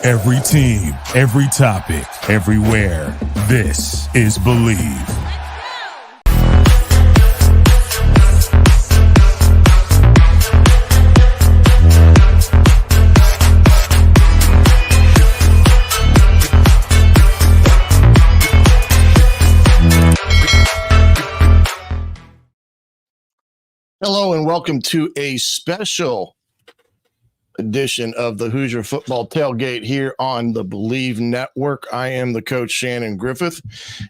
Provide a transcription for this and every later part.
Every team, every topic, everywhere. This is Believe. Hello and welcome to a special edition of the Hoosier Football Tailgate here on the Believe Network. I am the coach Shannon Griffith.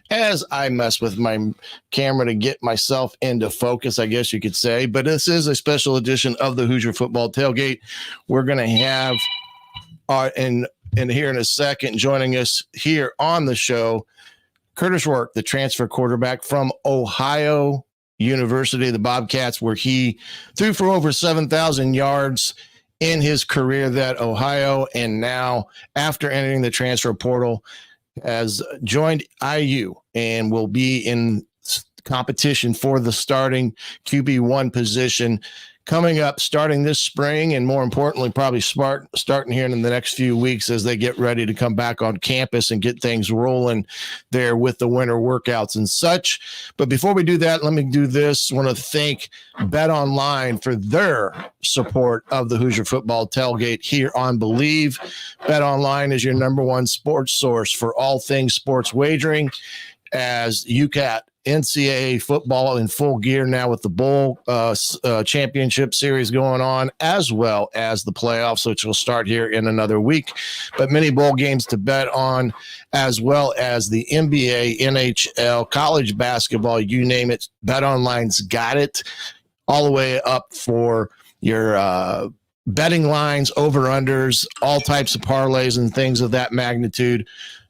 As I mess with my camera to get myself into focus, I guess you could say, but this is a special edition of the Hoosier Football Tailgate. We're going to have and here in a second joining us here on the show, Kurtis Rourke, the transfer quarterback from Ohio University, the Bobcats, where he threw for over 7,000 yards in his career at Ohio, and now after entering the transfer portal has joined IU and will be in competition for the starting QB1 position coming up starting this spring, and more importantly probably starting here in the next few weeks as they get ready to come back on campus and get things rolling there with the winter workouts and such. But before we do that, let me do this. I want to thank Bet Online for their support of the Hoosier Football Tailgate here on Believe. Bet Online is your number one sports source for all things sports wagering, as UCAT NCAA football in full gear now with the bowl championship series going on, as well as the playoffs, which will start here in another week. But many bowl games to bet on, as well as the NBA, NHL, college basketball, you name it. Bet Online's got it all the way up for your betting lines, over-unders, all types of parlays and things of that magnitude.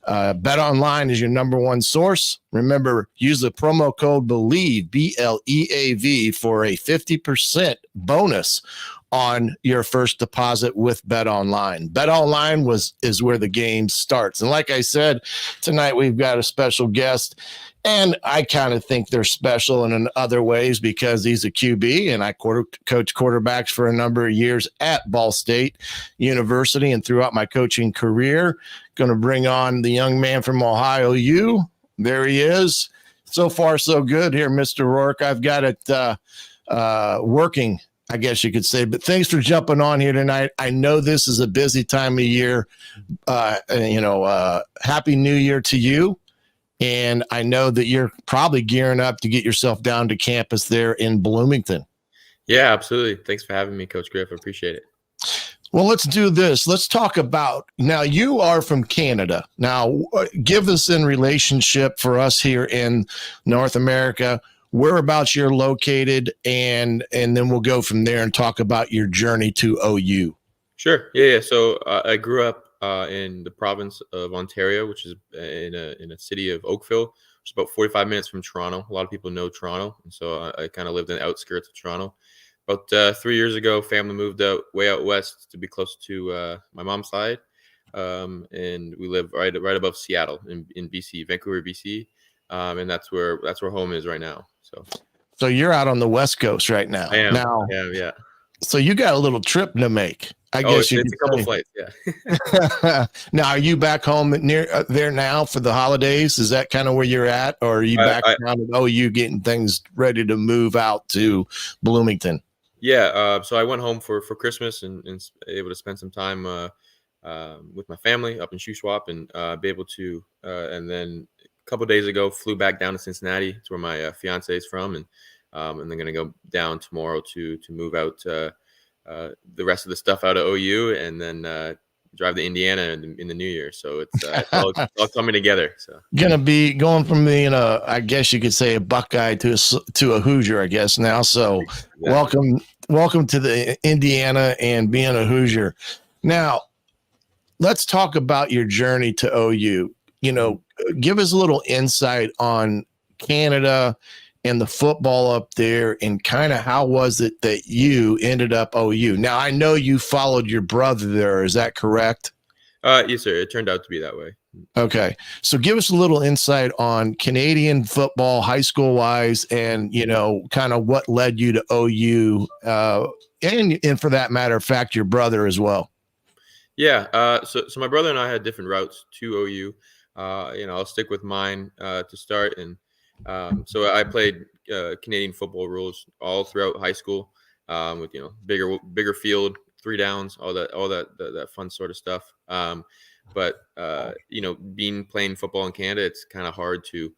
Bet Online is your number one source. Remember, use the promo code BELIEVE, BLEAV, for a 50% bonus on your first deposit with Bet Online. Bet Online is where the game starts. And like I said, tonight we've got a special guest, and I kind of think they're special in other ways because he's a QB, and I coach quarterbacks for a number of years at Ball State University and throughout my coaching career. Going to bring on the young man from Ohio U. There he is. So far, so good here, Mr. Rourke. I've got it working, I guess you could say. But thanks for jumping on here tonight. I know this is a busy time of year. Happy New Year to you. And I know that you're probably gearing up to get yourself down to campus there in Bloomington. Yeah, absolutely. Thanks for having me, Coach Griff. I appreciate it. Well, let's do this. Let's talk about, now you are from Canada. Now, give us in relationship for us here in North America, whereabouts you're located, and then we'll go from there and talk about your journey to OU. Sure. Yeah. So I grew up in the province of Ontario, which is in a city of Oakville, which is about 45 minutes from Toronto. A lot of people know Toronto, and so I kind of lived in the outskirts of Toronto. About 3 years ago, family moved way out west to be close to my mom's side, and we live right above Seattle in BC, Vancouver, BC, and that's where home is right now. So you're out on the West Coast right now. I am. Now, yeah. So you got a little trip to make. I guess it's a couple flights. Yeah. Now, are you back home near there now for the holidays? Is that kind of where you're at, or are you back around at OU getting things ready to move out to Bloomington? Yeah, so I went home for Christmas and able to spend some time with my family up in Shuswap and be able to, and then a couple of days ago flew back down to Cincinnati, to where my fiance is from, and then going to go down tomorrow to move out the rest of the stuff out of OU, and then drive to Indiana in the new year. So it's all coming together. So gonna be going from being I guess you could say a Buckeye to a Hoosier, I guess now. So exactly. Welcome to the Indiana and being a Hoosier. Now, let's talk about your journey to OU. Give us a little insight on Canada and the football up there, and kind of how was it that you ended up OU? Now, I know you followed your brother there. Is that correct? Yes, sir. It turned out to be that way. Okay. So give us a little insight on Canadian football, high school wise, and, kind of what led you to OU, and for that matter of fact, your brother as well. Yeah. So my brother and I had different routes to OU. I'll stick with mine to start. And so I played Canadian football rules all throughout high school, with bigger field, three downs, all that fun sort of stuff. But being playing football in Canada, it's kind of hard to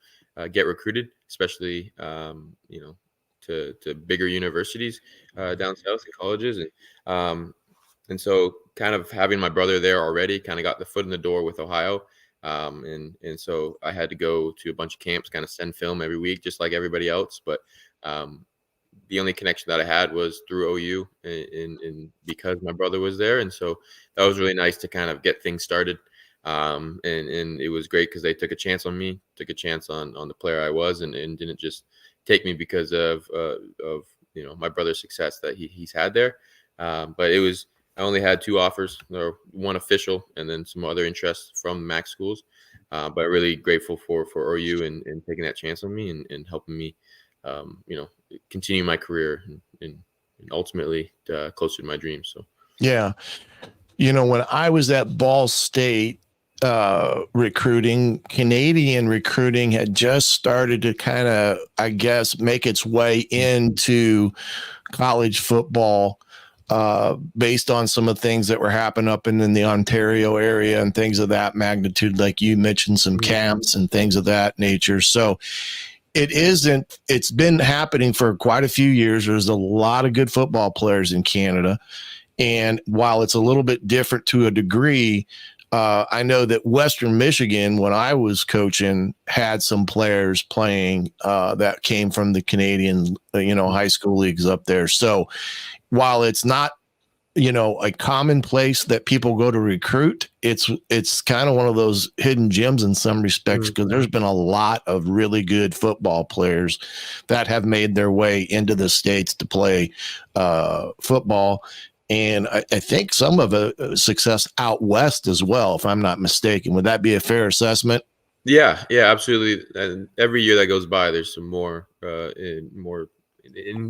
get recruited, especially to bigger universities down south and colleges. And so kind of having my brother there already kind of got the foot in the door with Ohio. And so I had to go to a bunch of camps, kind of send film every week, just like everybody else. But the only connection that I had was through OU, and because my brother was there. And so that was really nice to kind of get things started. And it was great because they took a chance on me, took a chance on the player I was, and didn't just take me because of my brother's success that he's had there. But I only had two offers, or one official, and then some other interests from MAC schools. But really grateful for OU and taking that chance on me and helping me, continue my career and ultimately closer to my dreams. So Yeah. When I was at Ball State recruiting, Canadian recruiting had just started to kind of, I guess, make its way into college football. Based on some of the things that were happening up in the Ontario area and things of that magnitude, like you mentioned, some camps and things of that nature. So it's been happening for quite a few years. There's a lot of good football players in Canada. And while it's a little bit different to a degree, I know that Western Michigan, when I was coaching, had some players playing that came from the Canadian, high school leagues up there. So while it's not, a common place that people go to recruit, it's kind of one of those hidden gems in some respects, because there's been a lot of really good football players that have made their way into the States to play football. And I think some of a success out west as well, if I'm not mistaken. Would that be a fair assessment? Yeah, absolutely. And every year that goes by, there's some more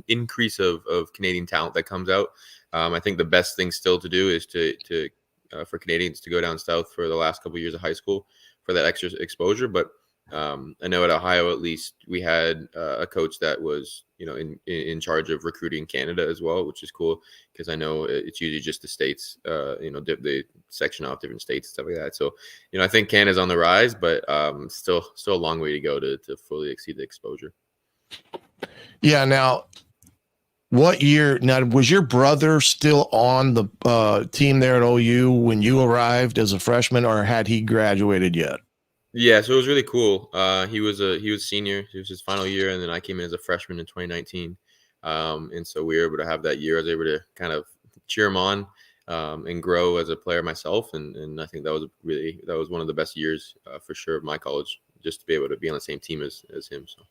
increase of Canadian talent that comes out. I think the best thing still to do is to for Canadians to go down south for the last couple of years of high school for that extra exposure. But I know at Ohio, at least, we had a coach that was in charge of recruiting Canada as well, which is cool, because I know it's usually just the states, they section off different states and stuff like that. So I think Canada's on the rise, but still a long way to go to fully exceed the exposure. Yeah. Now, what year? Now, was your brother still on the team there at OU when you arrived as a freshman, or had he graduated yet? Yeah, so it was really cool. He was senior. It was his final year, and then I came in as a freshman in 2019. And so we were able to have that year. I was able to kind of cheer him on and grow as a player myself. And I think that was one of the best years for sure of my college, just to be able to be on the same team as him. So.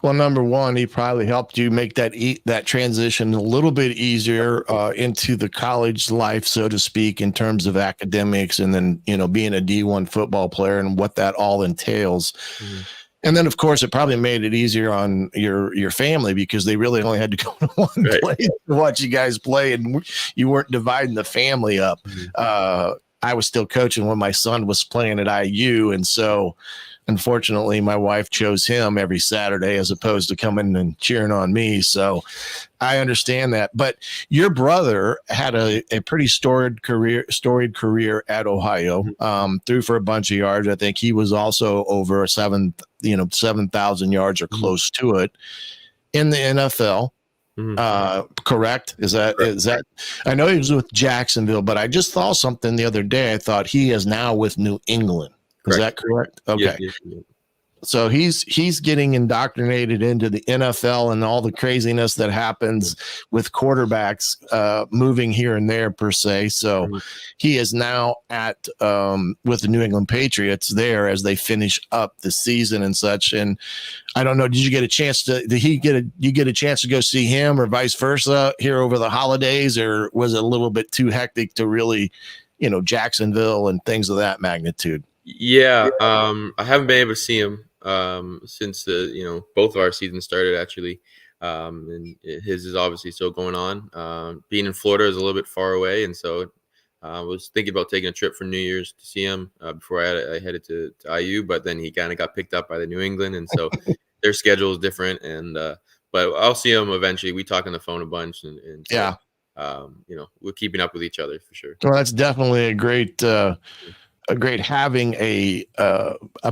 Well, number one, he probably helped you make that transition a little bit easier into the college life, so to speak, in terms of academics, and then being a D1 football player and what that all entails. Mm-hmm. And then, of course, it probably made it easier on your family, because they really only had to go to one place to watch you guys play, and you weren't dividing the family up. Mm-hmm. I was still coaching when my son was playing at IU, and so unfortunately, my wife chose him every Saturday as opposed to coming and cheering on me. So I understand that. But your brother had a pretty storied career at Ohio, threw for a bunch of yards. I think he was also over 7,000 yards or close to it in the NFL. Correct? Is that? I know he was with Jacksonville, but I just saw something the other day. I thought he is now with New England. Is that correct? Okay. Yes. So he's getting indoctrinated into the NFL and all the craziness that happens with quarterbacks moving here and there, per se. So he is now at with the New England Patriots there as they finish up the season and such. And I don't know, did you get a chance to get a chance to go see him, or vice versa, here over the holidays, or was it a little bit too hectic to really, Jacksonville and things of that magnitude? Yeah, I haven't been able to see him since both of our seasons started, actually, and his is obviously still going on. Being in Florida is a little bit far away, and so I was thinking about taking a trip for New Year's to see him before I headed to IU, but then he kind of got picked up by the New England, and so their schedule is different. And but I'll see him eventually. We talk on the phone a bunch, and so, Yeah. We're keeping up with each other for sure. Well, that's definitely a great having a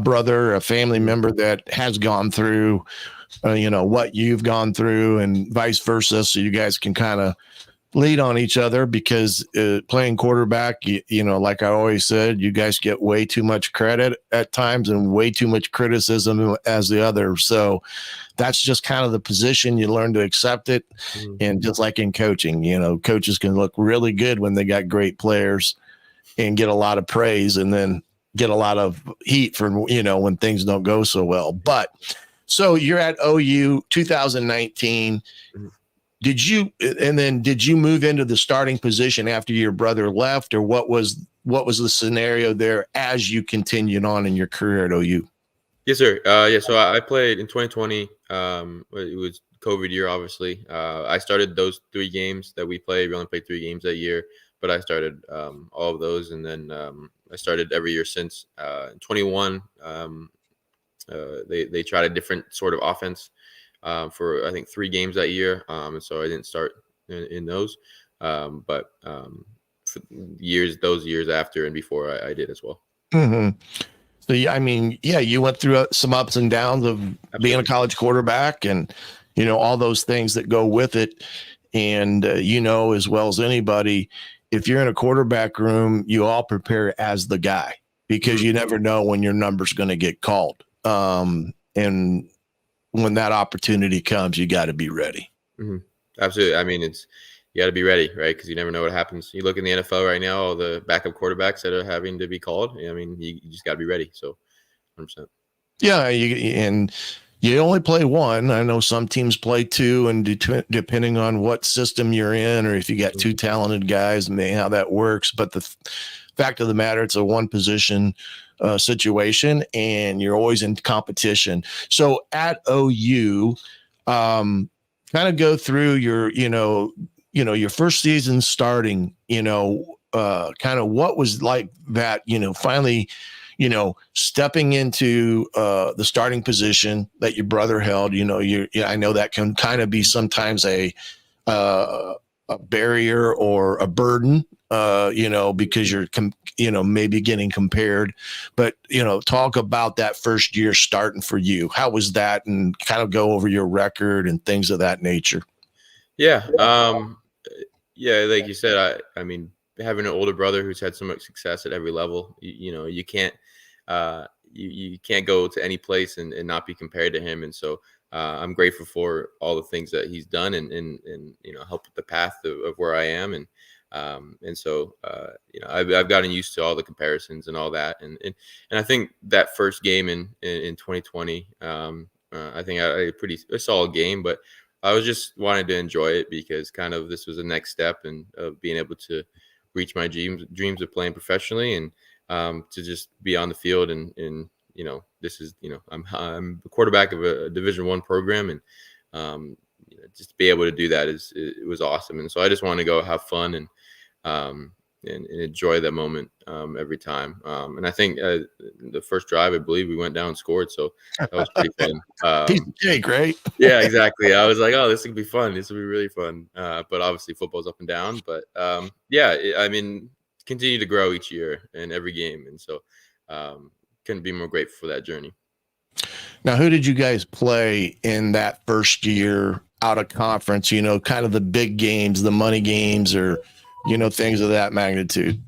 brother, a family member that has gone through, what you've gone through, and vice versa. So you guys can kind of lead on each other, because playing quarterback, like I always said, you guys get way too much credit at times and way too much criticism as the other. So that's just kind of the position. You learn to accept it. And just like in coaching, coaches can look really good when they got great players and get a lot of praise, and then get a lot of heat for, when things don't go so well. But so you're at OU 2019. Did you move into the starting position after your brother left, or what was the scenario there as you continued on in your career at OU? Yes, sir. So I played in 2020. It was COVID year, obviously. I started those 3 games that we played. We only played 3 games that year, but I started all of those, and then I started every year since. In 21, they tried a different sort of offense for I think 3 games that year, and so I didn't start in those. But for those years after and before, I did as well. Mm-hmm. So, you went through some ups and downs of being a college quarterback, and, all those things that go with it. And, as well as anybody, if you're in a quarterback room, you all prepare as the guy, because you never know when your number's going to get called. And when that opportunity comes, you got to be ready. Mm-hmm. Absolutely. You got to be ready, right? Because you never know what happens. You look in the NFL right now, all the backup quarterbacks that are having to be called. You just got to be ready. So 100%. Yeah. And you only play one. I know some teams play 2, and depending on what system you're in, or if you got 2 talented guys, and how that works. But the fact of the matter, it's a one position situation, and you're always in competition. So at OU, kind of go through your, your first season starting, kind of what was like that, finally, stepping into the starting position that your brother held. I know that can kind of be sometimes a barrier or a burden, because you're, maybe getting compared. But, talk about that first year starting for you. How was that? And kind of go over your record and things of that nature. Yeah. Like you said, having an older brother who's had so much success at every level, you can't you can't go to any place and not be compared to him. And so I'm grateful for all the things that he's done and helped with the path of where I am. And so I've gotten used to all the comparisons and all that. And I think that first game in 2020, I think I had a solid game, but I was just wanted to enjoy it, because kind of this was the next step and being able to reach my dreams of playing professionally, and to just be on the field. And this is, I'm a quarterback of a Division I program, and just to be able to do that it was awesome. And so I just want to go have fun and enjoy that moment every time. And I think the first drive, I believe we went down and scored. So that was pretty fun. Piece of cake, right? Yeah, exactly. I was like, oh, this will be fun. This will be really fun. But obviously football's up and down. But continue to grow each year and every game. And so couldn't be more grateful for that journey. Now, who did you guys play in that first year out of conference, kind of the big games, the money games, or, things of that magnitude?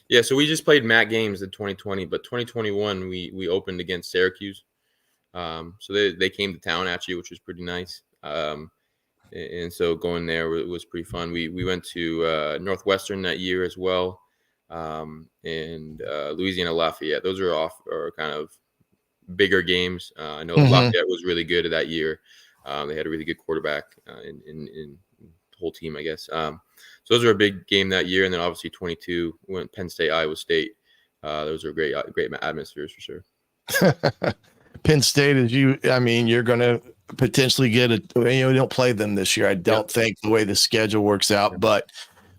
Yeah, so we just played MAC games in 2020, but 2021 we opened against Syracuse. So they came to town actually, which was pretty nice. And so going there was pretty fun. We went to Northwestern that year as well, and Louisiana Lafayette. Those are kind of bigger games. I know Lafayette was really good at that year. They had a really good quarterback in the whole team, I guess. So those were a big game that year. And then obviously 22 went Penn State, Iowa State. Those are great atmospheres for sure. Penn State is you're going to potentially get we don't play them this year. I don't think the way the schedule works out, but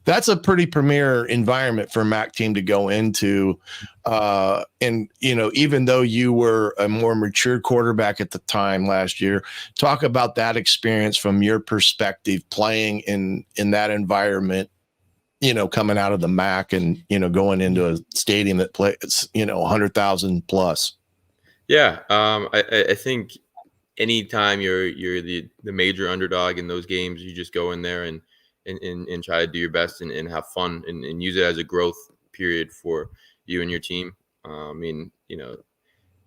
That's a pretty premier environment for a MAC team to go into. And, even though you were a more mature quarterback at the time last year, talk about that experience from your perspective, playing in that environment, coming out of the MAC and, going into a stadium that plays, 100,000 plus. Yeah. I think anytime you're the major underdog in those games, you just go in there and try to do your best and have fun and use it as a growth period for you and your team. I mean,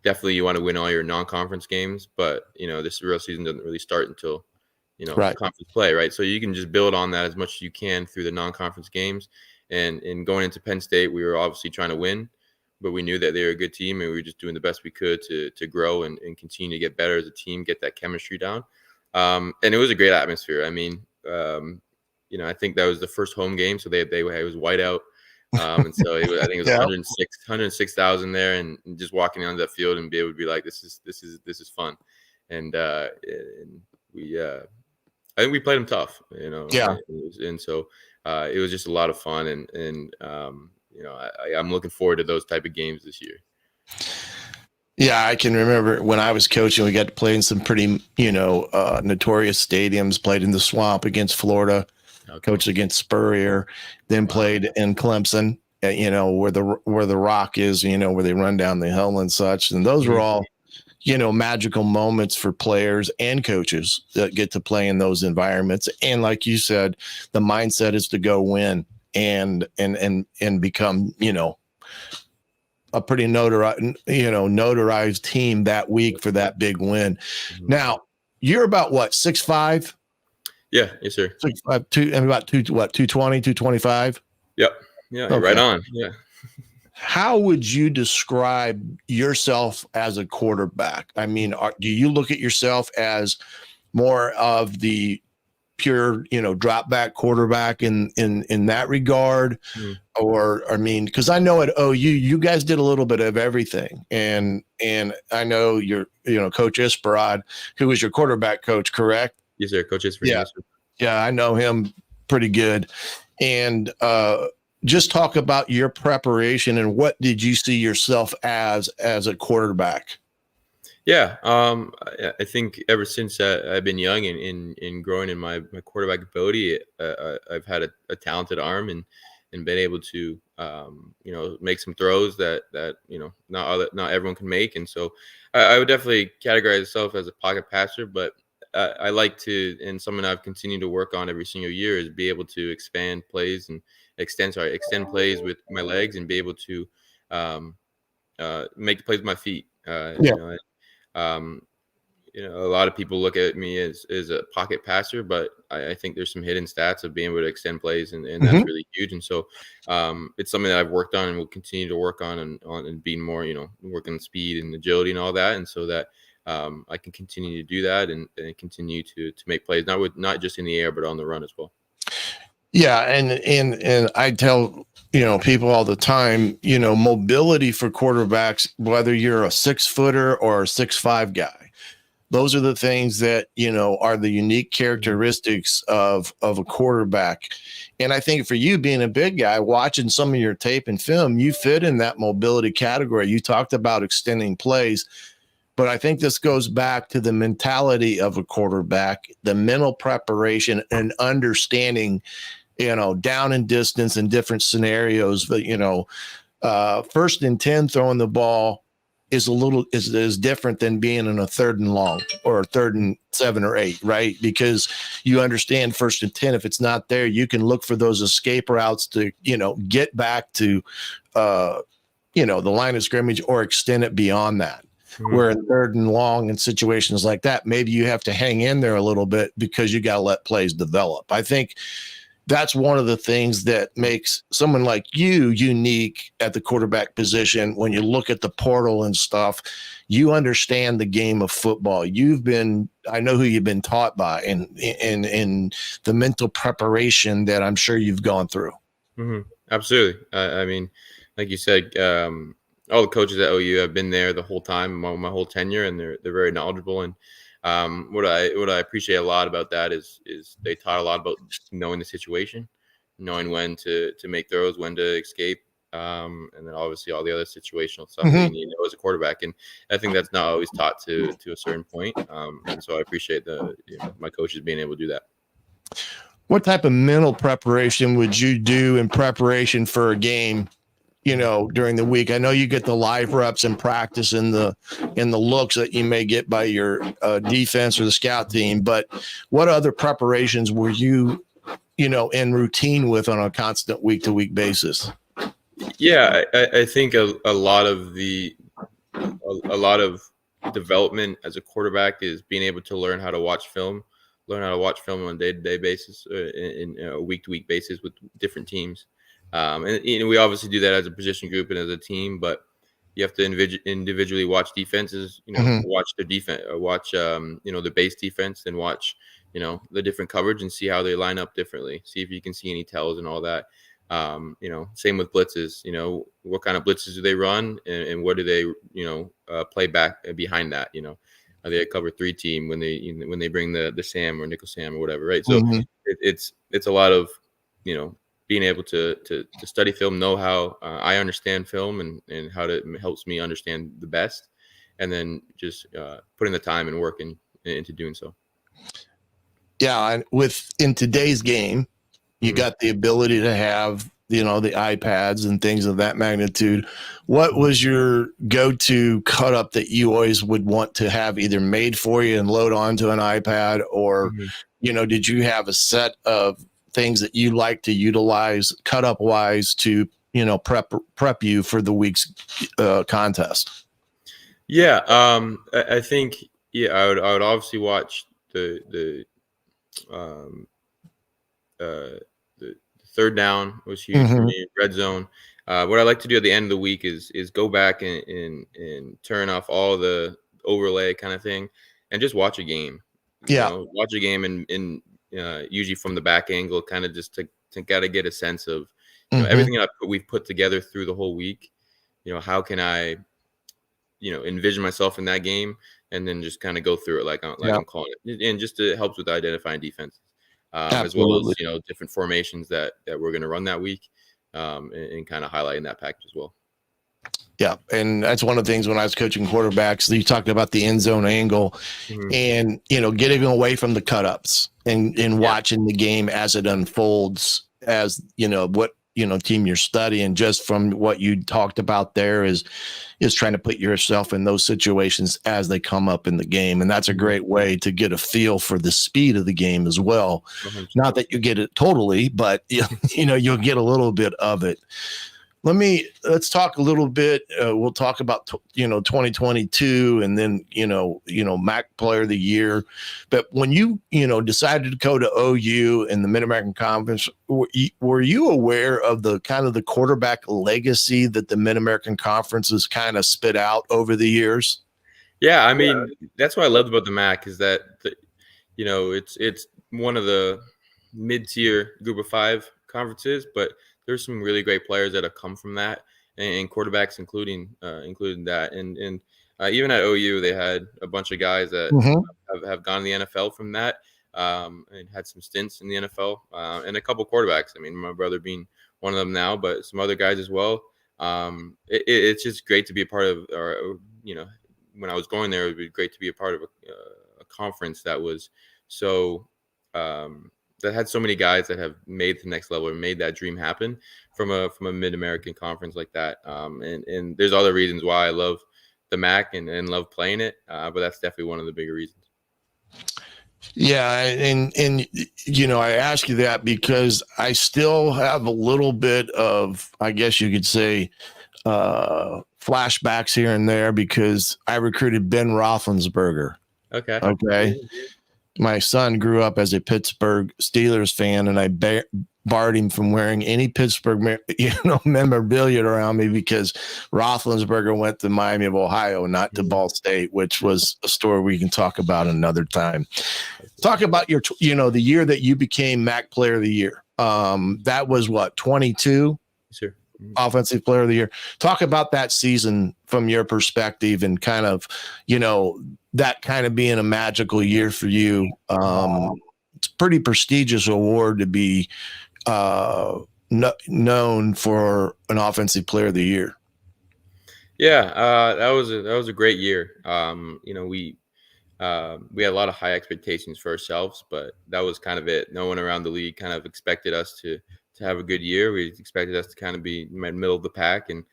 definitely you want to win all your non-conference games, but this real season doesn't really start until Right. conference play, right? So you can just build on that as much as you can through the non-conference games. And going into Penn State, we were obviously trying to win, but we knew that they were a good team, and we were just doing the best we could to grow and continue to get better as a team, get that chemistry down. And it was a great atmosphere. I mean, I think that was the first home game, so it was whiteout, and so I think it was 106,000 there, and just walking onto that field and be able to be like, this is fun, and we I think we played them tough, Yeah. and so it was just a lot of fun, and I'm looking forward to those type of games this year. Yeah, I can remember when I was coaching, we got to play in some pretty, notorious stadiums, played in the Swamp against Florida, coached against Spurrier, then played in Clemson, where the Rock is, where they run down the hill and such. And those were all, magical moments for players and coaches that get to play in those environments. And like you said, the mindset is to go win and become, a pretty notarized team that week for that big win. Mm-hmm. Now, you're about what, 6'5"? Yeah, yes, sir. 6'5", and about 220, 225? Yep. Yeah, okay. Right on. Yeah. How would you describe yourself as a quarterback? I mean, do you look at yourself as more of the pure, drop back quarterback in that regard? Or, I mean, because I know at OU, you guys did a little bit of everything. And I know you're, Coach Isperod, who was your quarterback coach, correct? Yes, sir. Coach Isperod. Yeah. Yeah, I know him pretty good. And just talk about your preparation and what did you see yourself as a quarterback? Yeah, I think ever since I've been young and growing in my quarterback ability, I've had a talented arm and been able to make some throws that not everyone can make, and so I would definitely categorize myself as a pocket passer, but I like to, and something I've continued to work on every single year, is be able to expand plays and extend plays with my legs and be able to make the plays with my feet. A lot of people look at me as a pocket passer, but I think there's some hidden stats of being able to extend plays, and that's really huge. And so it's something that I've worked on and will continue to work on and being more, working speed and agility and all that. And so that I can continue to do that and continue to make plays, not just in the air, but on the run as well. Yeah. And I tell, people all the time, mobility for quarterbacks, whether you're a 6-footer or a 6'5" guy, those are the things that, are the unique characteristics of a quarterback. And I think for you being a big guy, watching some of your tape and film, you fit in that mobility category. You talked about extending plays, but I think this goes back to the mentality of a quarterback, the mental preparation and understanding, down and distance in different scenarios. But, 1st and 10 throwing the ball is different than being in a 3rd and long or a 3rd and 7 or 8, right? Because you understand 1st and 10, if it's not there, you can look for those escape routes to, get back to, the line of scrimmage or extend it beyond that. Where in 3rd and long in situations like that, maybe you have to hang in there a little bit because you got to let plays develop. I think that's one of the things that makes someone like you unique at the quarterback position. When you look at the portal and stuff, you understand the game of football. I know who you've been taught by and the mental preparation that I'm sure you've gone through. Mm-hmm. Absolutely. I mean, like you said, all the coaches at OU have been there the whole time, my whole tenure, and they're very knowledgeable. And what I appreciate a lot about that is they taught a lot about knowing the situation knowing when to make throws, when to escape, and then obviously all the other situational stuff that Mm-hmm. you need to know as a quarterback. And I think that's not always taught to a certain point. And so I appreciate my coaches being able to do that. What type of mental preparation would you do in preparation for a game, during the week? I know you get the live reps in practice and the looks that you may get by your defense or the scout team, but what other preparations were you, in routine with on a constant week-to-week basis? Yeah, I think a lot of a lot of development as a quarterback is being able to learn how to watch film on a day-to-day basis, in a week-to-week basis with different teams. And we obviously do that as a position group and as a team, but you have to individually watch defenses, watch their defense, watch the base defense, and watch the different coverage and see how they line up differently. See if you can see any tells and all that. Same with blitzes. What kind of blitzes do they run, and what do they play back behind that? Are they a cover 3 team when they bring the Sam or nickel Sam or whatever, right? So it's a lot of being able to study film, know how I understand film and how it helps me understand the best, and then just putting the time and work into doing so. Yeah, and in today's game, you got the ability to have the iPads and things of that magnitude. What was your go-to cut up that you always would want to have either made for you and load onto an iPad, or did you have a set of things that you like to utilize cut up wise to prep you for the week's contest? Yeah, I think I would obviously watch the third down was huge for me. Red zone. What I like to do at the end of the week is go back and turn off all the overlay kind of thing and just watch a game. Watch a game and usually from the back angle, kind of just to gotta get a sense of everything we've put together through the whole week. How can I envision myself in that game, and then just kind of go through it like I'm calling it, and just it helps with identifying defense. As well as different formations that we're going to run that week, and kind of highlighting that package as well. Yeah, and that's one of the things when I was coaching quarterbacks. You talked about the end zone angle, and getting away from the cut-ups and watching the game as it unfolds, as what team you're studying. Just from what you talked about there is trying to put yourself in those situations as they come up in the game. And that's a great way to get a feel for the speed of the game as well. 100%. Not that you get it totally, but you'll get a little bit of it. Let's talk a little bit. We'll talk about 2022, and then MAC Player of the Year. But when you decided to go to OU in the Mid-American Conference, were you aware of the kind of the quarterback legacy that the Mid-American Conference has kind of spit out over the years? Yeah, I mean that's what I loved about the MAC is that it's one of the mid-tier Group of 5 conferences, but there's some really great players that have come from that, and quarterbacks including that. And even at OU, they had a bunch of guys that have gone to the NFL from that, and had some stints in the NFL, and a couple quarterbacks. I mean, my brother being one of them now, but some other guys as well. It's just great to be a part of, or when I was going there, it would be great to be a part of a conference that was so that had so many guys that have made the next level or made that dream happen from a Mid-American Conference like that. And there's other reasons why I love the MAC and love playing it, but that's definitely one of the bigger reasons. Yeah, and I ask you that because I still have a little bit of, I guess you could say, flashbacks here and there, because I recruited Ben Roethlisberger. Okay. My son grew up as a Pittsburgh Steelers fan, and I barred him from wearing any Pittsburgh, memorabilia around me, because Roethlisberger went to Miami of Ohio, not to Ball State, which was a story we can talk about another time. Talk about your, the year that you became MAC Player of the Year. That was what, 22? Sure. Offensive Player of the Year. Talk about that season from your perspective, and kind of, that kind of being a magical year for you. It's a pretty prestigious award to be known for an offensive player of the year. Yeah, that was a great year. We had a lot of high expectations for ourselves, but that was kind of it. No one around the league kind of expected us to have a good year. We expected us to kind of be in the middle of the pack, and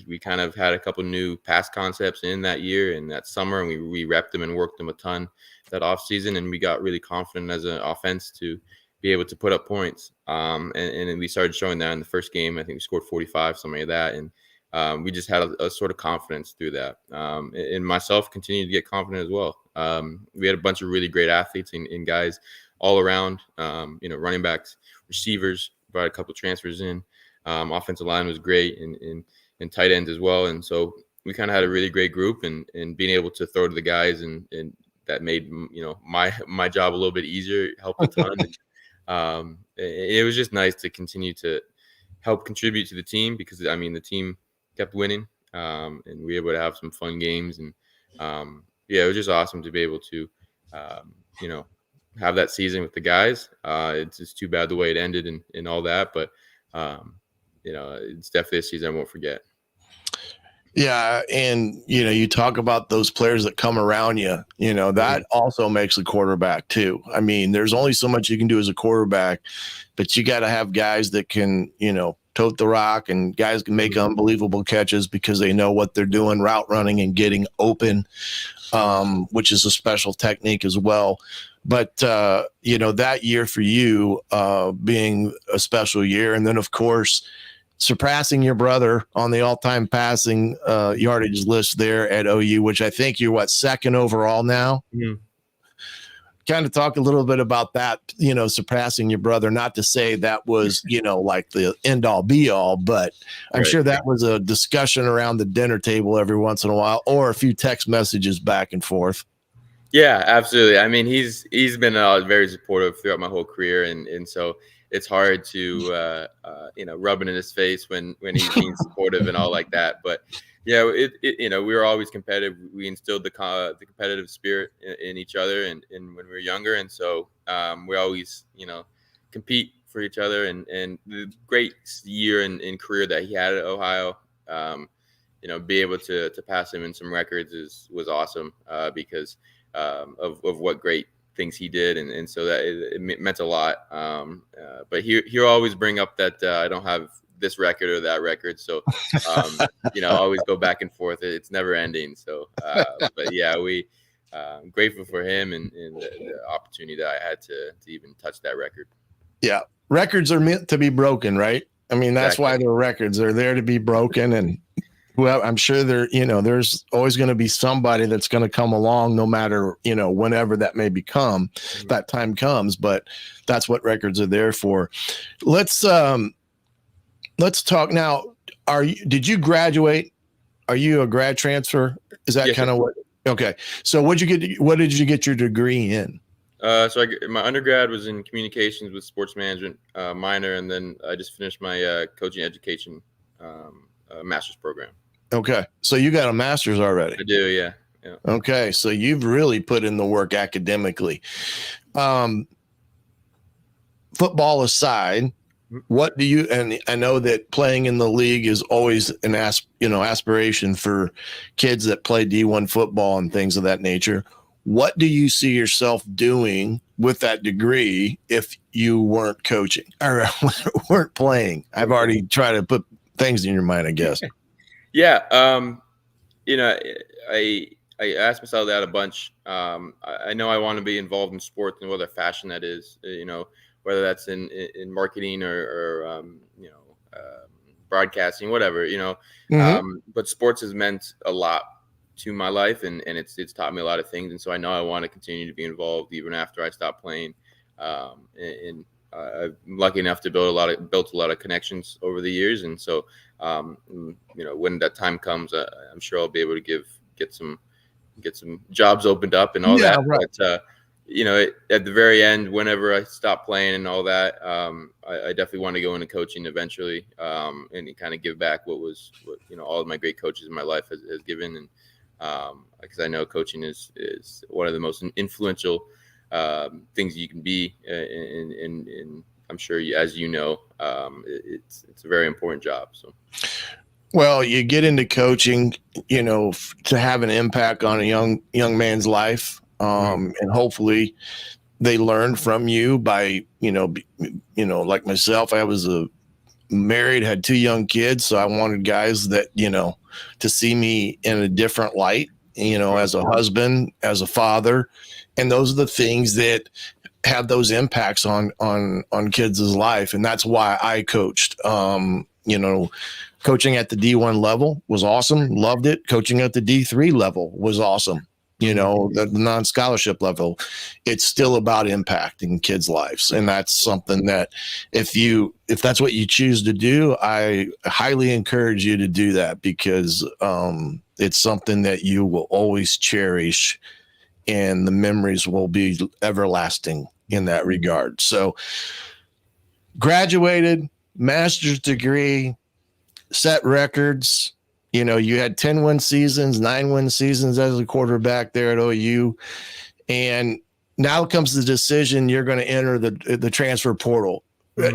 we kind of had a couple new pass concepts in that year and that summer, and we repped them and worked them a ton that off season, and we got really confident as an offense to be able to put up points. And then we started showing that in the first game. I think we scored 45, something like that, and we just had a sort of confidence through that. And myself continued to get confident as well. We had a bunch of really great athletes and guys all around, running backs, receivers, brought a couple of transfers in. Offensive line was great and tight ends as well. And so we kind of had a really great group, and being able to throw to the guys and that made, my job a little bit easier, helped a ton. It was just nice to continue to help contribute to the team because, the team kept winning, and we were able to have some fun games. And, it was just awesome to be able to, have that season with the guys. It's just too bad the way it ended and all that. But, it's definitely a season I won't forget. Yeah. And, you talk about those players that come around you, that also makes the quarterback too. There's only so much you can do as a quarterback, but you got to have guys that can, tote the rock, and guys can make unbelievable catches because they know what they're doing, route running and getting open, which is a special technique as well. But, that year for you being a special year. And then, of course, surpassing your brother on the all-time passing yardage list there at OU, which I think you're second overall now. Mm-hmm. Kind of talk a little bit about that, surpassing your brother, not to say that was, like the end all be all, but I'm sure that was a discussion around the dinner table every once in a while, or a few text messages back and forth. Yeah, absolutely. He's been very supportive throughout my whole career. And so it's hard to, rub it in his face when he's being supportive and all like that. But yeah, we were always competitive. We instilled the competitive spirit in each other and when we were younger. And so we always, compete for each other, and the great year and career that he had at Ohio, be able to pass him in some records was awesome because of what great things he did. And so that it meant a lot. But he'll always bring up that I don't have this record or that record. So, always go back and forth. It's never ending. So, but yeah, I'm grateful for him and the opportunity that I had to even touch that record. Yeah. Records are meant to be broken, right? That's exactly why they're records. They're there to be broken. And well, I'm sure there's always going to be somebody that's going to come along, no matter, whenever that may become, that time comes, but that's what records are there for. Let's talk now. Did you graduate? Are you a grad transfer? Is that kind of what? Okay. So what did you get your degree in? My undergrad was in communications with sports management, minor. And then I just finished my coaching education master's program. Okay. So you got a master's already? I do. Yeah. Okay. So you've really put in the work academically. Football aside, what do you, and I know that playing in the league is always an aspiration for kids that play D1 football and things of that nature. What do you see yourself doing with that degree if you weren't coaching or weren't playing? I've already tried to put things in your mind, I guess. Yeah. I asked myself that a bunch. I know I want to be involved in sports and whatever fashion that is, whether that's in marketing or broadcasting, whatever, but sports has meant a lot to my life and it's taught me a lot of things. And so I know I want to continue to be involved even after I stop playing. I'm lucky enough to built a lot of connections over the years. And so, when that time comes, I'm sure I'll be able to get some jobs opened up and all that. Right. But, at the very end, whenever I stop playing and all that, I definitely want to go into coaching eventually, and kind of give back what all of my great coaches in my life has given. And because I know coaching is one of the most influential things you can be. And I'm sure, as you know, it's a very important job. So. Well, you get into coaching, to have an impact on a young man's life, and hopefully they learn from you by, like myself, I was married, had 2 young kids, so I wanted guys that, to see me in a different light, as a husband, as a father, and those are the things that have those impacts on kids' life, and that's why I coached. Coaching at the D1 level was awesome. Loved it. Coaching at the D3 level was awesome. The non-scholarship level, it's still about impacting kids' lives. And that's something that if that's what you choose to do, I highly encourage you to do that, because it's something that you will always cherish and the memories will be everlasting in that regard. So graduated, master's degree, set records. You had 10-win seasons, 9-win seasons as a quarterback there at OU. And now comes the decision you're going to enter the transfer portal.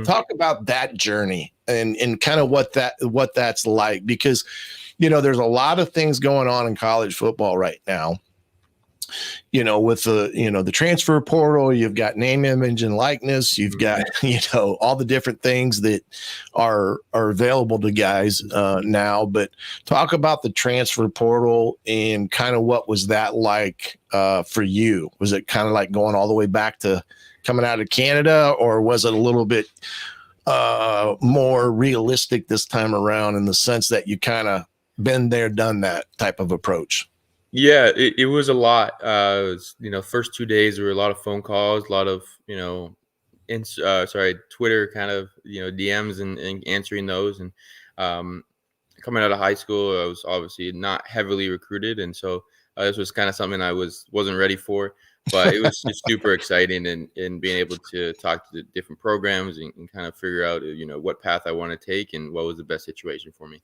Talk about that journey and kind of what that's like, because, there's a lot of things going on in college football right now. With the transfer portal, you've got name, image, and likeness. You've got, all the different things that are available to guys now. But talk about the transfer portal and kind of what was that like for you? Was it kind of like going all the way back to coming out of Canada, or was it a little bit more realistic this time around, in the sense that you kind of been there, done that type of approach? Yeah, it was a lot. First 2 days there were a lot of phone calls, a lot of Twitter kind of DMs and answering those. And coming out of high school, I was obviously not heavily recruited, and so this was kind of something I wasn't ready for. But it was just super exciting, and being able to talk to the different programs and kind of figure out what path I want to take and what was the best situation for me.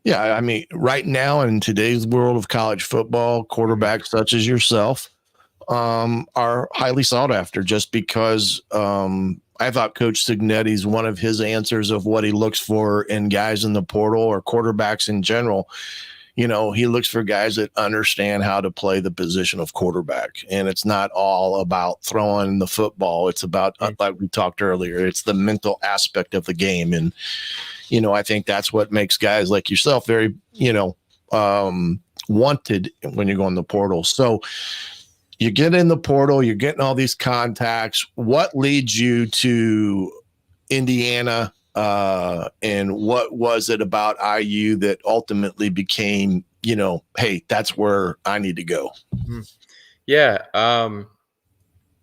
Yeah, I mean, right now in today's world of college football, quarterbacks such as yourself are highly sought after, just because I thought Coach Cignetti's one of his answers of what he looks for in guys in the portal, or quarterbacks in general. He looks for guys that understand how to play the position of quarterback. And it's not all about throwing the football. It's about, like we talked earlier, it's the mental aspect of the game. And I think that's what makes guys like yourself very, wanted when you go in the portal. So you get in the portal, you're getting all these contacts. What leads you to Indiana? And what was it about IU that ultimately became, hey, that's where I need to go? Yeah.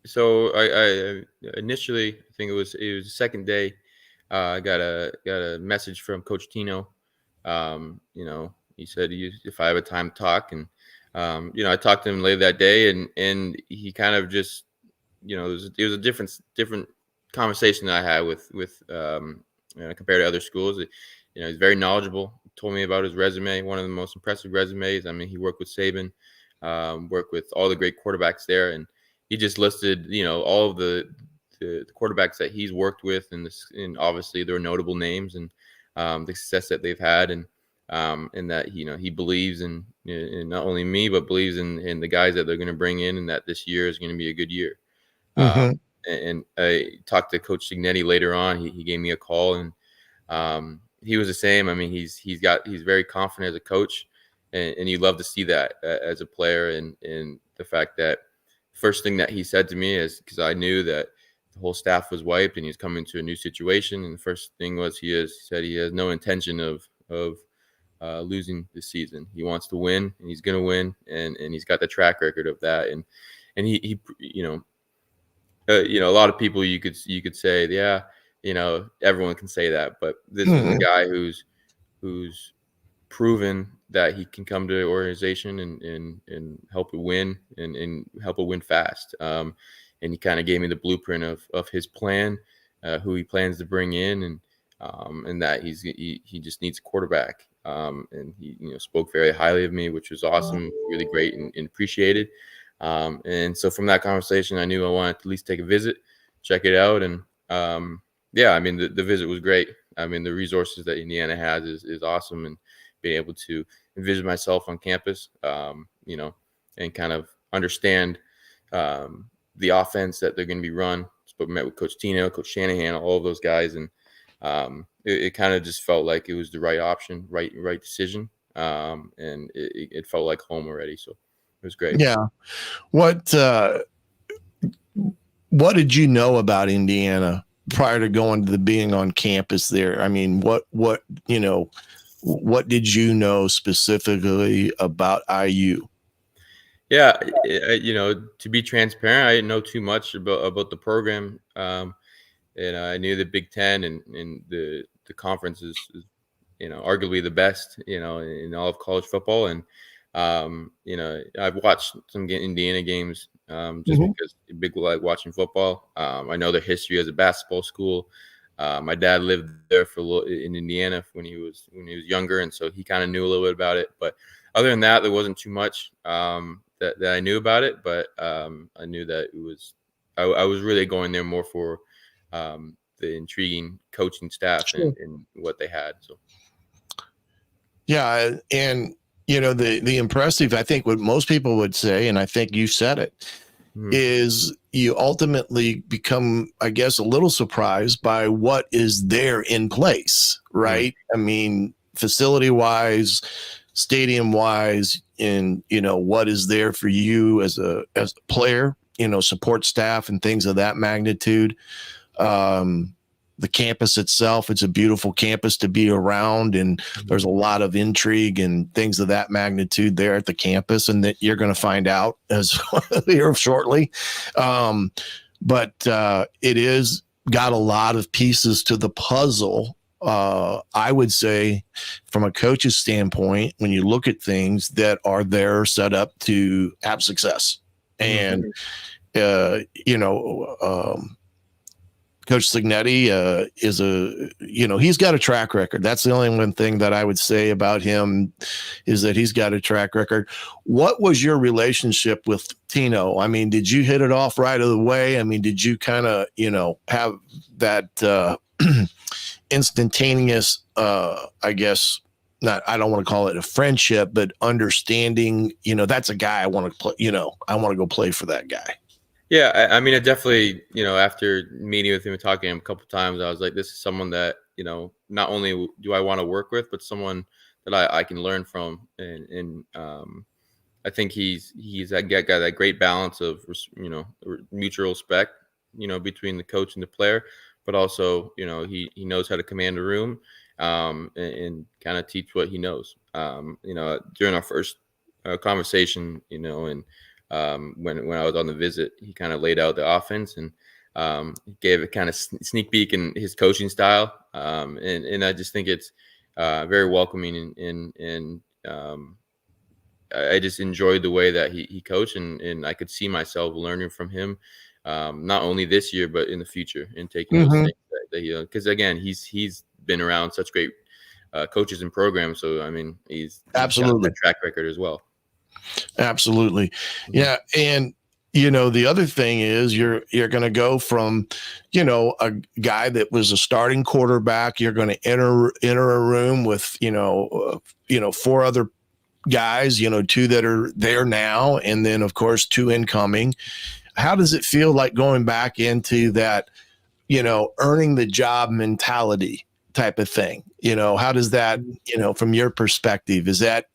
So I initially, I think it was the second day, I got a message from Coach Tino. He said if I have a time to talk, and I talked to him later that day, and he kind of just it was a different conversation that I had with compared to other schools. He's very knowledgeable. Told me about his resume, one of the most impressive resumes. I mean, he worked with Saban, worked with all the great quarterbacks there, and he just listed all of the quarterbacks that he's worked with, and obviously there are notable names, and the success that they've had, and that he believes in not only me, but believes in the guys that they're going to bring in, and that this year is going to be a good year. And I talked to Coach Cignetti later on. He gave me a call, and he was the same. I mean, he's very confident as a coach, and you love to see that as a player. And the fact that first thing that he said to me is, because I knew that the whole staff was wiped and he's coming to a new situation, and the first thing was he said he has no intention of losing this season. He wants to win, and he's going to win, and he's got the track record of that. And he a lot of people you could say, yeah, everyone can say that, but this is a guy who's proven that he can come to the organization and help it win, and help it win fast. And he kind of gave me the blueprint of his plan, who he plans to bring in, and that he just needs a quarterback. And he spoke very highly of me, which was awesome, really great, and appreciated. And so from that conversation, I knew I wanted to at least take a visit, check it out. And yeah, I mean, the visit was great. I mean, the resources that Indiana has is awesome, and being able to envision myself on campus, and kind of understand the offense that they're going to be run. But met with Coach Tino, Coach Shanahan, all of those guys, and it kind of just felt like it was the right option, right decision, and it felt like home already. So it was great. Yeah. What did you know about Indiana prior to going to being on campus there? I mean, what did you know specifically about IU? Yeah, to be transparent, I didn't know too much about the program, and I knew the Big Ten and the conference is arguably the best in all of college football, and I've watched some Indiana games just because I'm big like watching football. I know their history as a basketball school. My dad lived there in Indiana when he was younger, and so he kind of knew a little bit about it. But other than that, there wasn't too much that I knew about it. But I knew that it was I was really going there more for the intriguing coaching staff and what they had. So yeah, and the impressive, I think what most people would say, and I think you said it, is you ultimately become, I guess, a little surprised by what is there in place, right? I mean, facility wise, stadium wise, and what is there for you as a player, support staff and things of that magnitude. The campus itself, it's a beautiful campus to be around, and there's a lot of intrigue and things of that magnitude there at the campus, and that you're going to find out as here shortly. But it is got a lot of pieces to the puzzle. I would say from a coach's standpoint, when you look at things that are there set up to have success, and Coach Cignetti he's got a track record. That's the only one thing that I would say about him, is that he's got a track record. What was your relationship with Tino? I mean, did you hit it off right away? I mean, did you kind of, have that instantaneous, I guess, I don't want to call it a friendship, but understanding, that's a guy I want to play, I want to go play for that guy. Yeah, I mean, I definitely, after meeting with him and talking to him a couple of times, I was like, this is someone that, not only do I want to work with, but someone that I can learn from. And I think he's got that great balance of, mutual respect, between the coach and the player, but also, he knows how to command a room and kind of teach what he knows. During our first conversation, and when I was on the visit, he kind of laid out the offense and gave a kind of sneak peek in his coaching style. And I just think it's very welcoming, and I just enjoyed the way that he coached, and I could see myself learning from him, not only this year, but in the future, and taking those things that because again, he's been around such great coaches and programs. So, I mean, he's absolutely got that track record as well. Absolutely. Yeah. And, the other thing is you're going to go from, a guy that was a starting quarterback. You're going to enter a room with, 4 other guys, 2 that are there now, and then of course 2 incoming. How does it feel like going back into that, earning the job mentality type of thing? How does that, from your perspective, is that,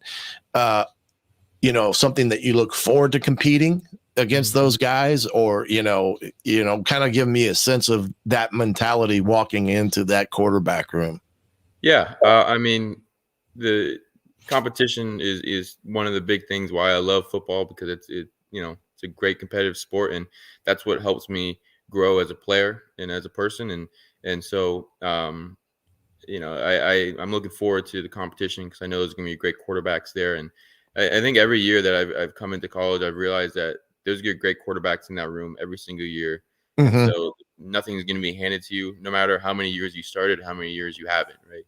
something that you look forward to competing against those guys, or, kind of give me a sense of that mentality walking into that quarterback room? Yeah. I mean, the competition is one of the big things why I love football, because it's a great competitive sport, and that's what helps me grow as a player and as a person. And so, I'm looking forward to the competition, because I know there's going to be great quarterbacks there. And I think every year that I've come into college, I've realized that there's great quarterbacks in that room every single year. And so nothing's going to be handed to you, no matter how many years you started, how many years you haven't, right?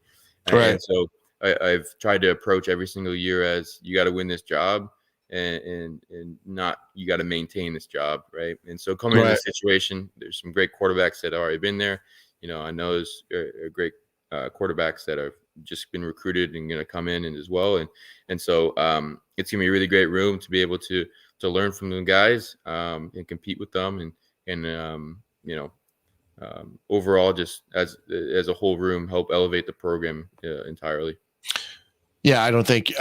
Right. And so I've tried to approach every single year as, you got to win this job, and not, you got to maintain this job, right? And so coming in this situation, there's some great quarterbacks that have already been there. I know there's great quarterbacks that have just been recruited and going to come in and as well, and so it's gonna be a really great room to be able to learn from the guys and compete with them, and overall, just as a whole room, help elevate the program entirely. Yeah, I think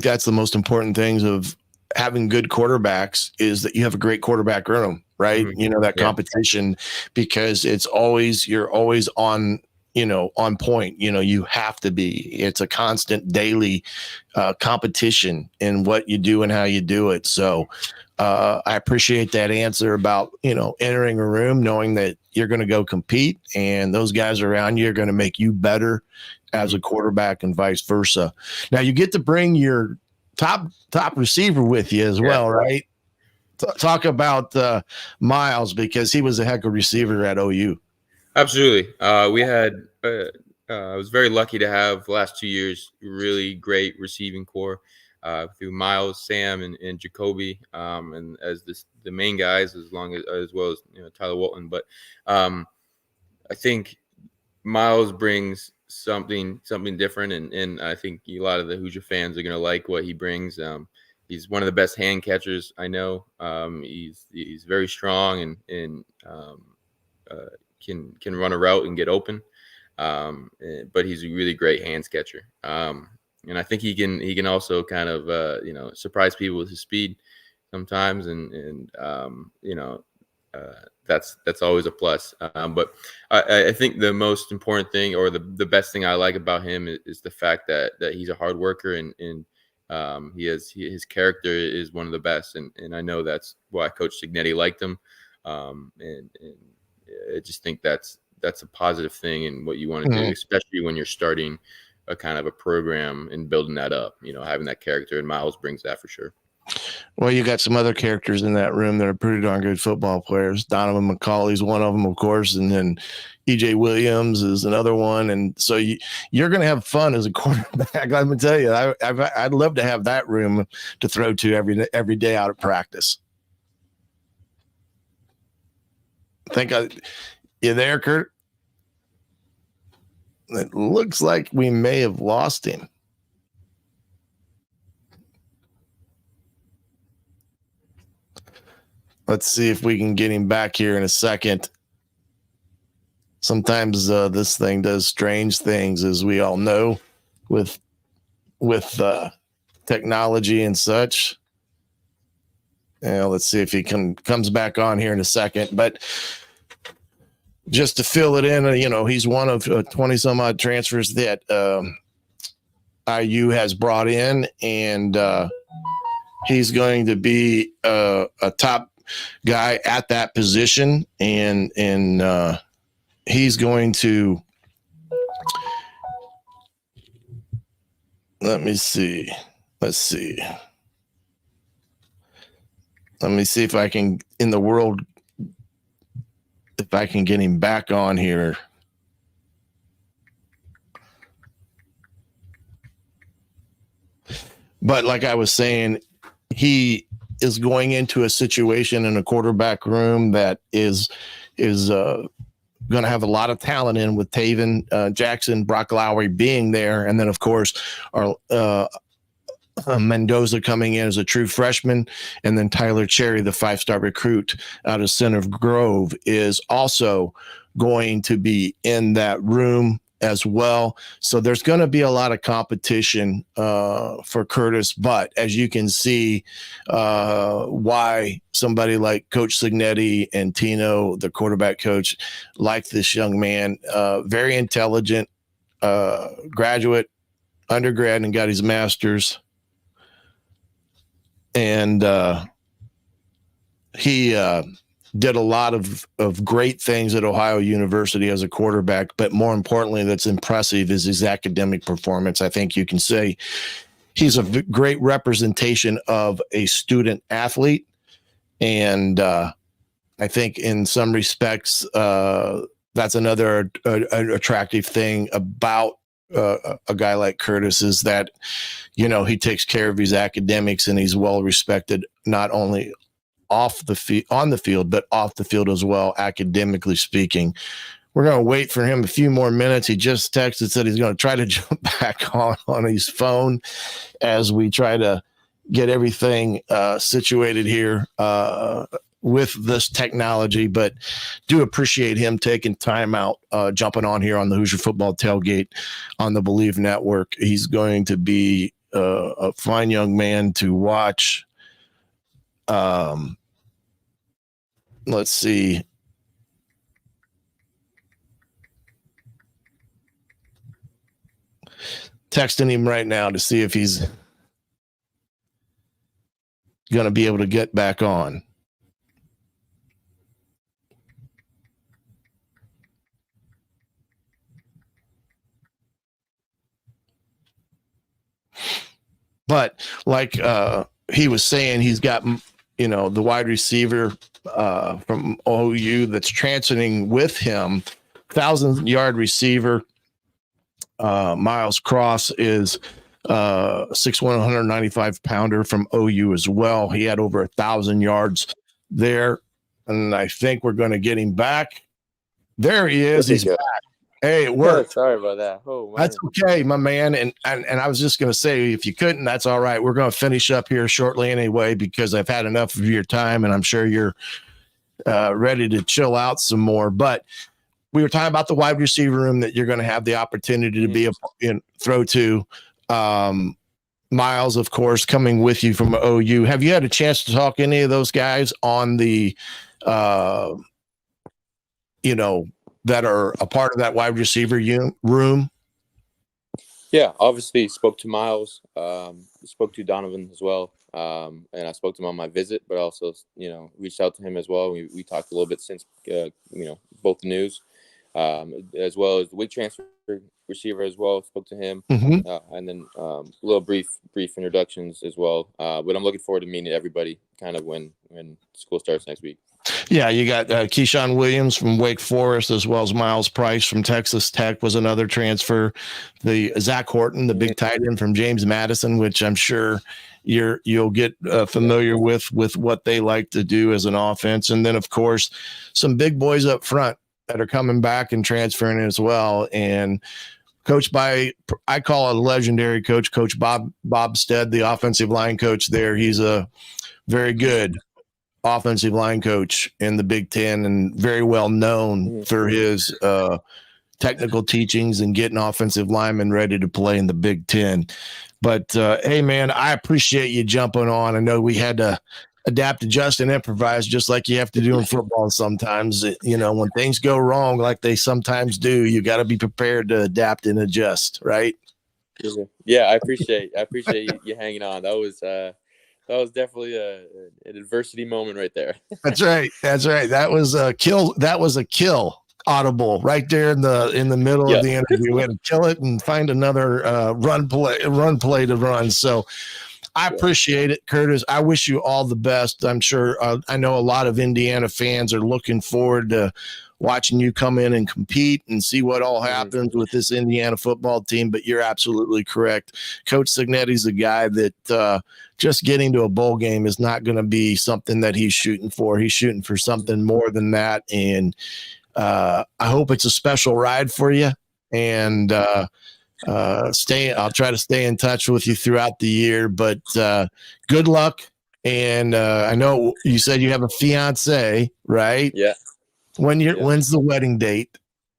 that's the most important things of having good quarterbacks is that you have a great quarterback room, right? Mm-hmm. That competition, because you're always on, on point. You have to be. It's a constant daily competition in what you do and how you do it. So I appreciate that answer about, entering a room, knowing that you're going to go compete and those guys around you are going to make you better as a quarterback and vice versa. Now you get to bring your top receiver with you as well, right? Talk about Miles, because he was a heck of a receiver at OU. Absolutely. We had I was very lucky to have the last 2 years really great receiving core through Miles, Sam, and Jacoby, and as the main guys, as well as Tyler Walton. But I think Miles brings something different, and I think a lot of the Hoosier fans are going to like what he brings. He's one of the best hand catchers I know. He's very strong and can run a route and get open. But he's a really great hands catcher. And I think he can also kind of surprise people with his speed sometimes, and that's always a plus. But I think the most important thing, or the best thing I like about him is the fact that he's a hard worker, and his character is one of the best, and I know that's why Coach Cignetti liked him, and I just think that's a positive thing in what you want to do, especially when you're starting a kind of a program and building that up. Having that character, and Miles brings that for sure. Well, you got some other characters in that room that are pretty darn good football players. Donovan McCauley's one of them, of course, and then EJ Williams is another one. And so you're going to have fun as a quarterback. I'm going to tell you, I'd love to have that room to throw to every day out at practice. You there, Kurt? It looks like we may have lost him. Let's see if we can get him back here in a second. Sometimes this thing does strange things, as we all know, with technology and such. Let's see if he comes back on here in a second. But just to fill it in, he's one of 20 some odd transfers that IU has brought in, and he's going to be a top guy at that position, and he's going to, let's see if I can get him back on here. But like I was saying, he is going into a situation in a quarterback room that is going to have a lot of talent in, with Taven Jackson, Brock Lowry being there. And then, of course, our Mendoza coming in as a true freshman. And then Tyler Cherry, the 5-star recruit out of Center Grove, is also going to be in that room as well. So there's going to be a lot of competition for Kurtis, but as you can see, why somebody like Coach Cignetti and Tino, the quarterback coach, like this young man, very intelligent, graduate, undergrad, and got his master's. And he did a lot of great things at Ohio University as a quarterback, but more importantly, that's impressive is his academic performance. I think you can say he's a great representation of a student athlete. And I think in some respects, that's another attractive thing about a guy like Kurtis is that, he takes care of his academics and he's well respected, not only on the field, but off the field as well, academically speaking. We're going to wait for him a few more minutes. He just texted, said he's going to try to jump back on his phone as we try to get everything situated here with this technology, but do appreciate him taking time out, jumping on here on the Hoosier Football Tailgate on the Believe Network. He's going to be a fine young man to watch. Let's see. Texting him right now to see if he's going to be able to get back on. But like he was saying, he's got, the wide receiver from OU that's transiting with him, 1,000-yard receiver. Miles Cross is 6'1", 195-pounder from OU as well. He had over 1,000 yards there, and I think we're going to get him back. There he is. He's back. Hey, it worked. Sorry about that. Oh, that's okay, my man. And I was just going to say, if you couldn't, that's all right. We're going to finish up here shortly anyway, because I've had enough of your time, and I'm sure you're ready to chill out some more. But we were talking about the wide receiver room that you're going to have the opportunity to be throw to. Miles, of course, coming with you from OU. Have you had a chance to talk to any of those guys on the, that are a part of that wide receiver room? Yeah, obviously spoke to Miles, spoke to Donovan as well. And I spoke to him on my visit, but also, reached out to him as well. We talked a little bit since, both the news, as well as the week transfer receiver as well. Spoke to him, and then little brief introductions as well. But I'm looking forward to meeting everybody kind of when school starts next week. Yeah, you got Keyshawn Williams from Wake Forest, as well as Miles Price from Texas Tech was another transfer. The Zach Horton, the big tight end from James Madison, which I'm sure you'll get familiar with what they like to do as an offense. And then, of course, some big boys up front that are coming back and transferring as well. And coached by, I call it a legendary coach, Coach Bob Stead, the offensive line coach there. He's a very good offensive line coach in the Big Ten and very well known for his technical teachings and getting offensive linemen ready to play in the Big Ten. But hey, man, I appreciate you jumping on. I know we had to adapt, adjust, and improvise, just like you have to do in football sometimes. When things go wrong, like they sometimes do, you got to be prepared to adapt and adjust, right? Yeah, I appreciate you hanging on. That was definitely an adversity moment right there. That's right. That was a kill audible right there in the middle of the interview. We had to kill it and find another run play to run. So I appreciate it, Kurtis. I wish you all the best. I'm sure I know a lot of Indiana fans are looking forward to watching you come in and compete and see what all happens with this Indiana football team. But you're absolutely correct. Coach Cignetti's a guy that just getting to a bowl game is not going to be something that he's shooting for. He's shooting for something more than that. And I hope it's a special ride for you. And I'll try to stay in touch with you throughout the year. But good luck. And I know you said you have a fiance, right? Yeah. When's the wedding date?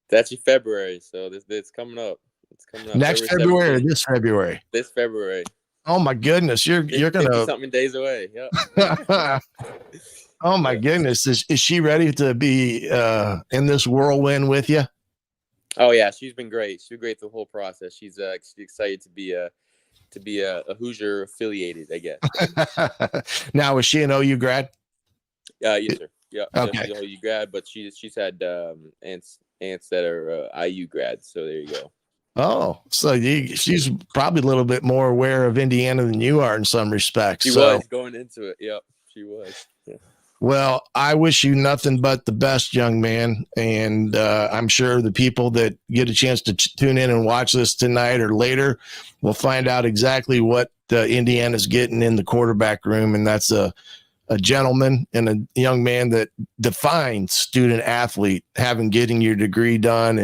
That's in February, so it's coming up. It's coming up. Next February or this February? This February. Oh my goodness, you're gonna something days away. Yeah. Oh my goodness, is she ready to be in this whirlwind with you? Oh yeah, she's been great. She's been great the whole process. She's excited to be a Hoosier affiliated, I guess. Now, is she an OU grad? Yes, sir. Yeah. Okay. She's OU grad, but she's had aunts that are IU grads. So there you go. Oh, so she's probably a little bit more aware of Indiana than you are in some respects. She was going into it. Yep, she was. Yeah. Well, I wish you nothing but the best, young man. And I'm sure the people that get a chance to tune in and watch this tonight or later will find out exactly what Indiana's getting in the quarterback room. And that's a gentleman and a young man that defines student athlete, getting your degree done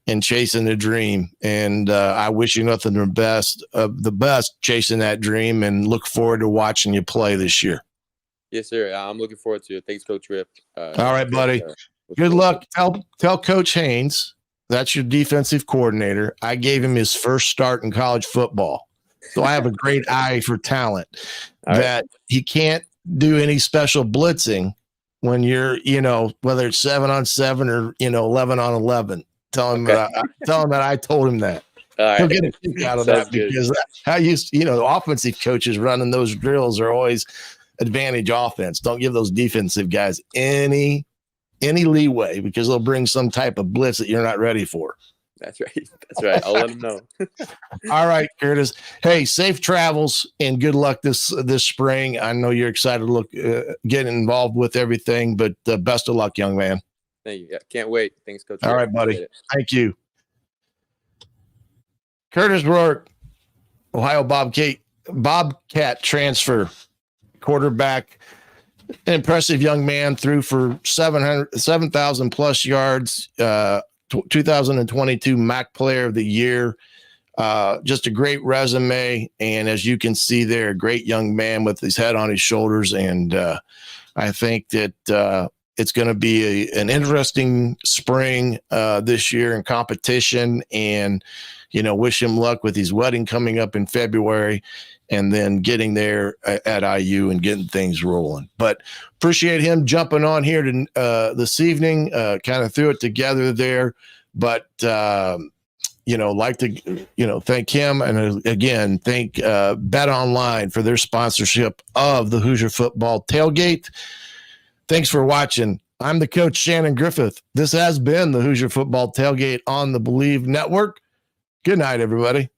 and chasing a dream. And I wish you nothing but the best chasing that dream, and look forward to watching you play this year. Yes, sir. I'm looking forward to it. Thanks, Coach Rip. All right, buddy. Good luck. Tell Coach Haynes, that's your defensive coordinator, I gave him his first start in college football. So I have a great eye for talent. That he can't do any special blitzing when you're, whether it's 7-on-7 or 11-on-11. Tell him that I told him that. All right. He'll get a kick out of that because the offensive coaches running those drills are always advantage offense. Don't give those defensive guys any leeway, because they'll bring some type of blitz that you're not ready for. That's right. I'll let them know. All right, Curtis. Hey, safe travels and good luck this spring. I know you're excited to get involved with everything, but best of luck, young man. Thank you. Yeah, can't wait. Thanks, Coach. All right, buddy. Thank you. Kurtis Rourke, Ohio Bobcat transfer, quarterback, an impressive young man, threw for 7,000 plus yards, 2022 MAC Player of the Year. Just a great resume. And as you can see there, a great young man with his head on his shoulders. And I think that it's going to be an interesting spring this year in competition. And, wish him luck with his wedding coming up in February, and then getting there at IU and getting things rolling. But appreciate him jumping on here this evening, kind of threw it together there. But, like to, thank him. And again, thank Bet Online for their sponsorship of the Hoosier Football Tailgate. Thanks for watching. I'm the coach, Shannon Griffith. This has been the Hoosier Football Tailgate on the Believe Network. Good night, everybody.